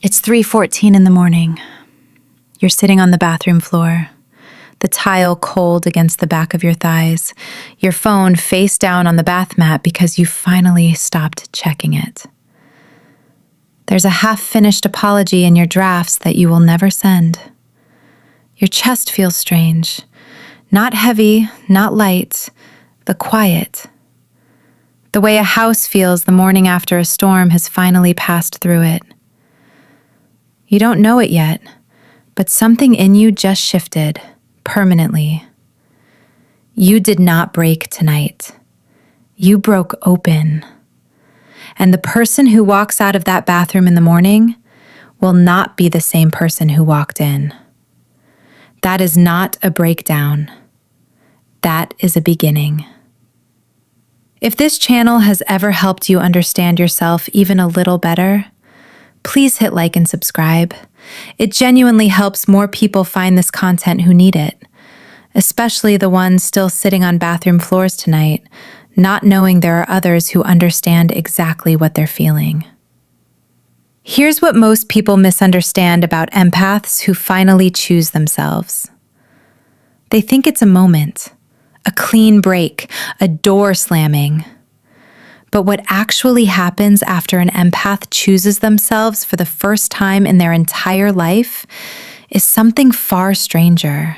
It's 3:14 in the morning. You're sitting on the bathroom floor, the tile cold against the back of your thighs, your phone face down on the bath mat because you finally stopped checking it. There's a half-finished apology in your drafts that you will never send. Your chest feels strange. Not heavy, not light, but quiet. The way a house feels the morning after a storm has finally passed through it. You don't know it yet, but something in you just shifted, permanently. You did not break tonight. You broke open. And the person who walks out of that bathroom in the morning will not be the same person who walked in. That is not a breakdown. That is a beginning. If this channel has ever helped you understand yourself even a little better, please hit like and subscribe. It genuinely helps more people find this content who need it, especially the ones still sitting on bathroom floors tonight, not knowing there are others who understand exactly what they're feeling. Here's what most people misunderstand about empaths who finally choose themselves. They think it's a moment, a clean break, a door slamming. But what actually happens after an empath chooses themselves for the first time in their entire life is something far stranger,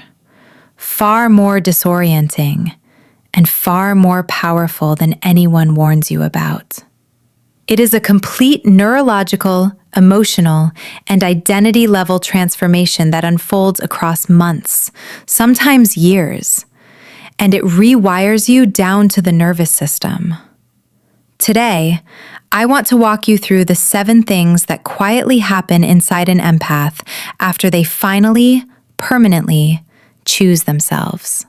far more disorienting, and far more powerful than anyone warns you about. It is a complete neurological, emotional, and identity-level transformation that unfolds across months, sometimes years, and it rewires you down to the nervous system. Today, I want to walk you through the 7 things that quietly happen inside an empath after they finally, permanently choose themselves.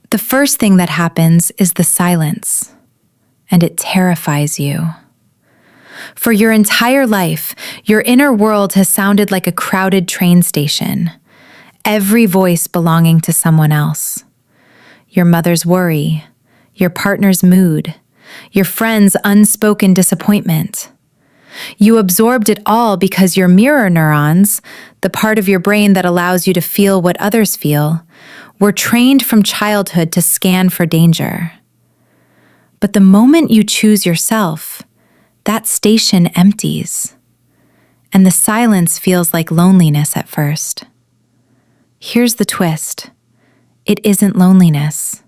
The first thing that happens is the silence, and it terrifies you. For your entire life, your inner world has sounded like a crowded train station, every voice belonging to someone else. Your mother's worry, your partner's mood, your friend's unspoken disappointment. You absorbed it all because your mirror neurons, the part of your brain that allows you to feel what others feel, were trained from childhood to scan for danger. But the moment you choose yourself, that station empties, and the silence feels like loneliness at first. Here's the twist. It isn't loneliness.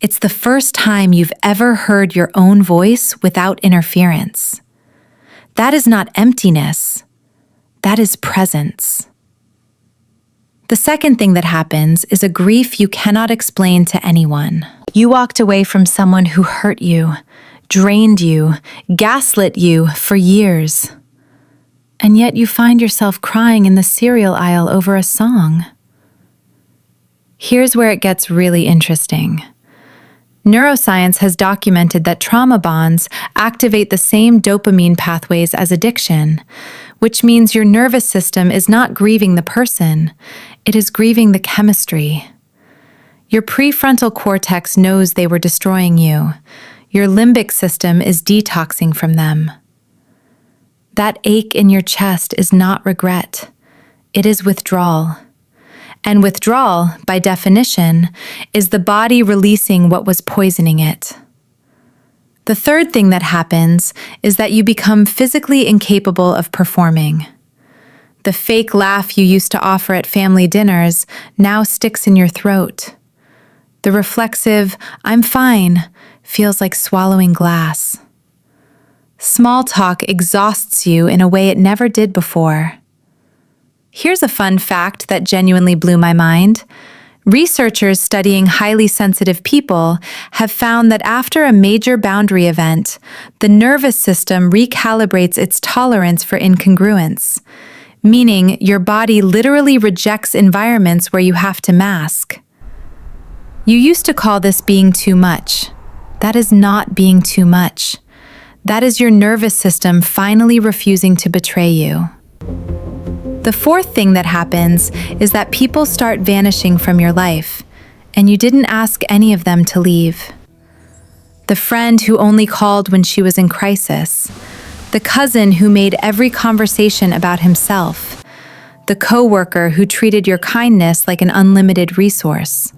It's the first time you've ever heard your own voice without interference. That is not emptiness. That is presence. The second thing that happens is a grief you cannot explain to anyone. You walked away from someone who hurt you, drained you, gaslit you for years. And yet you find yourself crying in the cereal aisle over a song. Here's where it gets really interesting. Neuroscience has documented that trauma bonds activate the same dopamine pathways as addiction, which means your nervous system is not grieving the person, it is grieving the chemistry. Your prefrontal cortex knows they were destroying you. Your limbic system is detoxing from them. That ache in your chest is not regret, it is withdrawal. And withdrawal, by definition, is the body releasing what was poisoning it. The third thing that happens is that you become physically incapable of performing. The fake laugh you used to offer at family dinners now sticks in your throat. The reflexive, "I'm fine," feels like swallowing glass. Small talk exhausts you in a way it never did before. Here's a fun fact that genuinely blew my mind. Researchers studying highly sensitive people have found that after a major boundary event, the nervous system recalibrates its tolerance for incongruence, meaning your body literally rejects environments where you have to mask. You used to call this being too much. That is not being too much. That is your nervous system finally refusing to betray you. The fourth thing that happens is that people start vanishing from your life, and you didn't ask any of them to leave. The friend who only called when she was in crisis, The cousin who made every conversation about himself. The coworker who treated your kindness like an unlimited resource.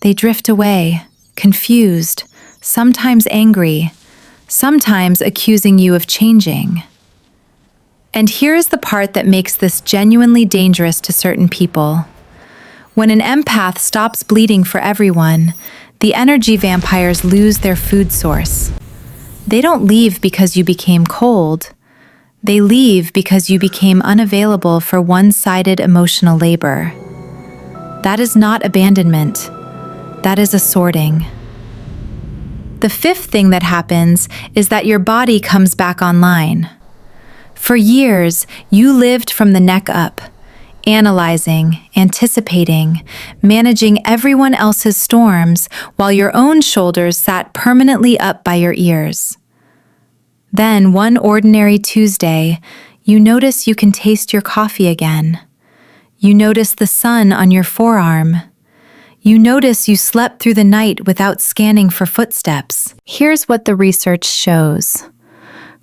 They drift away, confused, sometimes angry, sometimes accusing you of changing. And here's the part that makes this genuinely dangerous to certain people. When an empath stops bleeding for everyone, the energy vampires lose their food source. They don't leave because you became cold. They leave because you became unavailable for one-sided emotional labor. That is not abandonment. That is a sorting. The fifth thing that happens is that your body comes back online. For years, you lived from the neck up, analyzing, anticipating, managing everyone else's storms while your own shoulders sat permanently up by your ears. Then, one ordinary Tuesday, you notice you can taste your coffee again. You notice the sun on your forearm. You notice you slept through the night without scanning for footsteps. Here's what the research shows.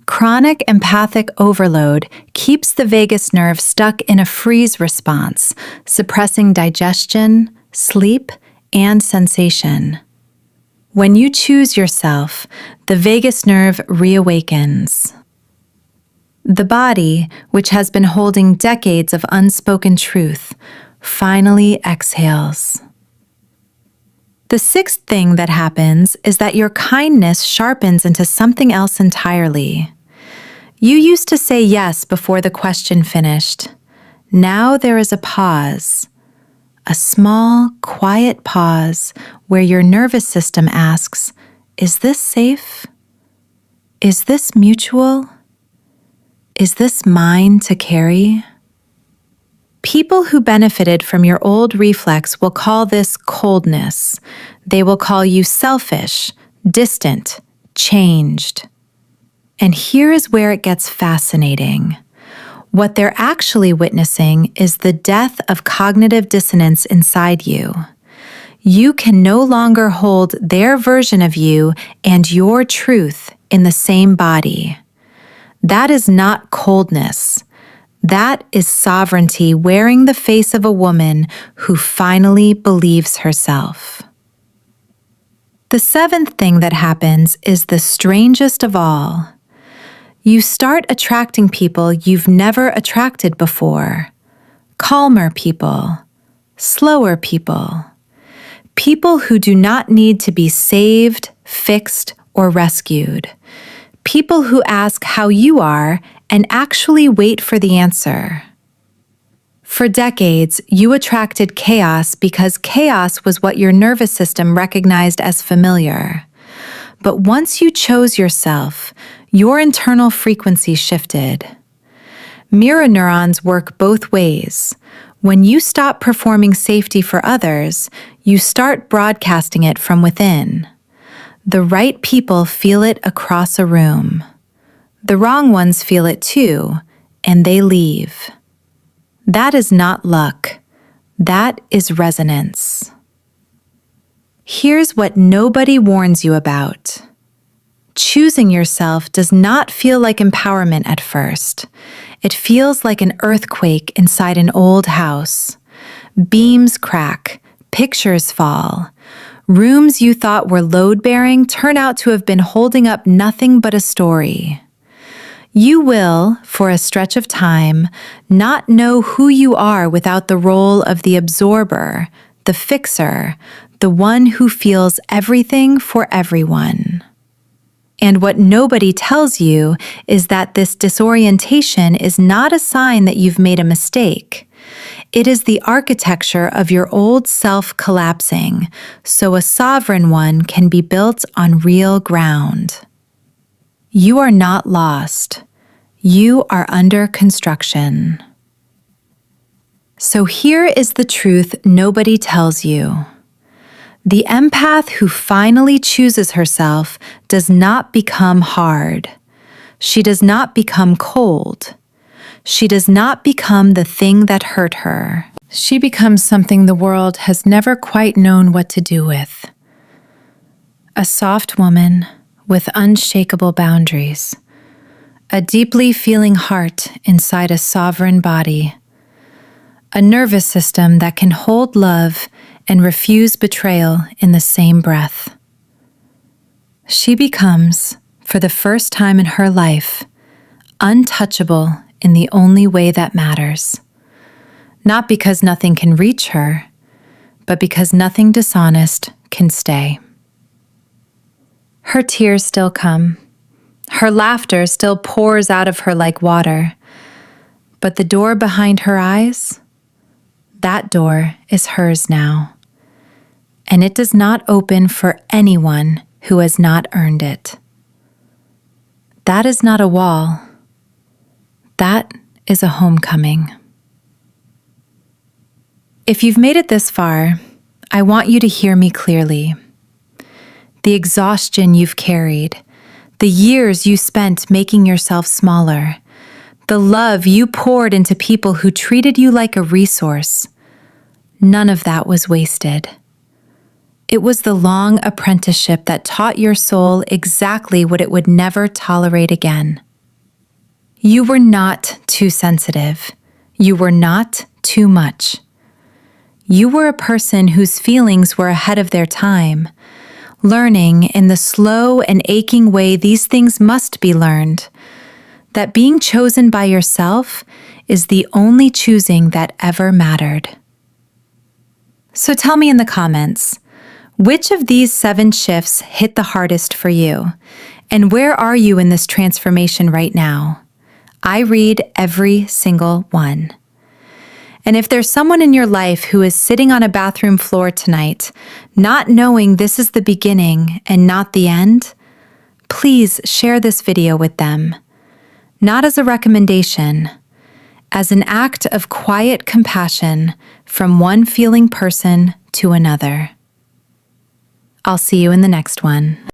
Chronic empathic overload keeps the vagus nerve stuck in a freeze response, suppressing digestion, sleep, and sensation. When you choose yourself, the vagus nerve reawakens. The body, which has been holding decades of unspoken truth, finally exhales. The sixth thing that happens is that your kindness sharpens into something else entirely. You used to say yes before the question finished. Now there is a pause. A small, quiet pause where your nervous system asks, is this safe? Is this mutual? Is this mine to carry? People who benefited from your old reflex will call this coldness. They will call you selfish, distant, changed. And here is where it gets fascinating. What they're actually witnessing is the death of cognitive dissonance inside you. You can no longer hold their version of you and your truth in the same body. That is not coldness. That is sovereignty wearing the face of a woman who finally believes herself. The seventh thing that happens is the strangest of all. You start attracting people you've never attracted before. Calmer people, slower people. People who do not need to be saved, fixed, or rescued. People who ask how you are and actually wait for the answer. For decades, you attracted chaos because chaos was what your nervous system recognized as familiar. But once you chose yourself, your internal frequency shifted. Mirror neurons work both ways. When you stop performing safety for others, you start broadcasting it from within. The right people feel it across a room. The wrong ones feel it too, and they leave. That is not luck. That is resonance. Here's what nobody warns you about. Choosing yourself does not feel like empowerment at first. It feels like an earthquake inside an old house. Beams crack, pictures fall. Rooms you thought were load-bearing turn out to have been holding up nothing but a story. You will, for a stretch of time, not know who you are without the role of the absorber, the fixer, the one who feels everything for everyone. And what nobody tells you is that this disorientation is not a sign that you've made a mistake. It is the architecture of your old self collapsing, so a sovereign one can be built on real ground. You are not lost. You are under construction. So here is the truth nobody tells you. The empath who finally chooses herself does not become hard. She does not become cold. She does not become the thing that hurt her. She becomes something the world has never quite known what to do with. A soft woman with unshakable boundaries. a deeply feeling heart inside a sovereign body, a nervous system that can hold love and refuse betrayal in the same breath. She becomes, for the first time in her life, untouchable in the only way that matters. Not because nothing can reach her, but because nothing dishonest can stay. Her tears still come. Her laughter still pours out of her like water. But the door behind her eyes, that door is hers now. And it does not open for anyone who has not earned it. That is not a wall. That is a homecoming. If you've made it this far, I want you to hear me clearly. The exhaustion you've carried, the years you spent making yourself smaller, the love you poured into people who treated you like a resource, none of that was wasted. It was the long apprenticeship that taught your soul exactly what it would never tolerate again. You were not too sensitive. You were not too much. You were a person whose feelings were ahead of their time, learning in the slow and aching way these things must be learned, that being chosen by yourself is the only choosing that ever mattered. So tell me in the comments, which of these 7 shifts hit the hardest for you? And where are you in this transformation right now? I read every single one. And if there's someone in your life who is sitting on a bathroom floor tonight, not knowing this is the beginning and not the end, please share this video with them. Not as a recommendation, as an act of quiet compassion from one feeling person to another. I'll see you in the next one.